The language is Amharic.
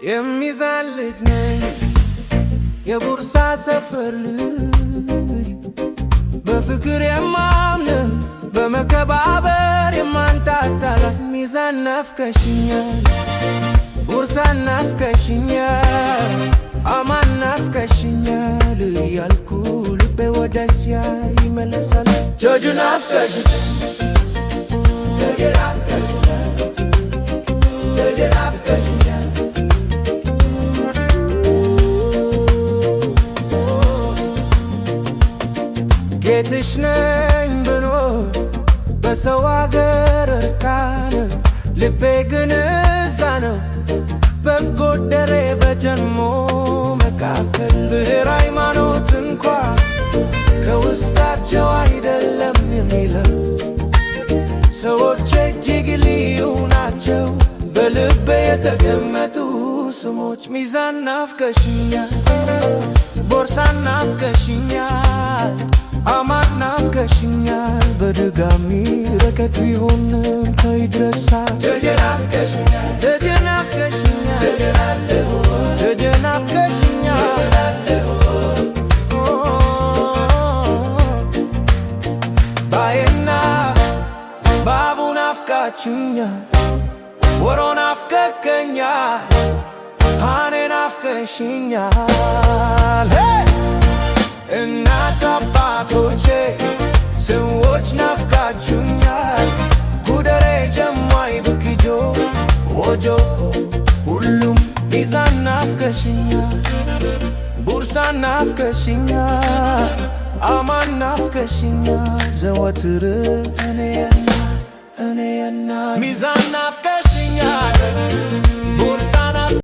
የሚዛን ልጅ ነኝ የቡርሳ ሰፈር ልጅ በፍቅር የማምን በመከባበር የማንታታላ ሚዛን ናፍቀሽኛል ቡርሳ ናፍቀሽኛል አማን ናፍቀሽኛል እያልኩ ልቤ ወደዚያ ይመለሳል ጆጆ ናፍቀሽኛል ጆጆ ናፍቀሽኛል ጆጆ ናፍቀሽኛል ጌትሽ ነኝ ብኖር በሰው አገር እርቃን ልቤ ግን እዛ ነው በጎደሬ በጀንሞ መካከል ብሔር ሃይማኖት እንኳ ከውስጣቸው አይደለም የሚለው ሰዎች እጅግ ልዩ ናቸው በልቤ የተገመቱ ስሞች ሚዛን ናፍቀሽኛል ቦርሳ ናፍቀሽኛል አማን ናፍቀሽኛል በድጋሚ ረከት ቢሆንም ተይድረሳል ጆጆ ናፍቀሽኛል ጆጆ ናፍቀሽኛል ጆጆ ናፍቀሽኛል ባየና ባቡ ናፍቃችኛል ወሮ ናፍቀከኛል ሃኔ ናፍቀሽኛል እናት አባቶቼ ሰዎች ናፍቃችሁኛል ጉደሬ ጀማይ ብክጆ ወጆ ሁሉም ሚዛን ናፍቀሽኛል ቡርሳ ናፍቀሽኛል አማን ናፍቀሽኛል ዘወትር እኔና ሚዛን ናፍቀሽኛል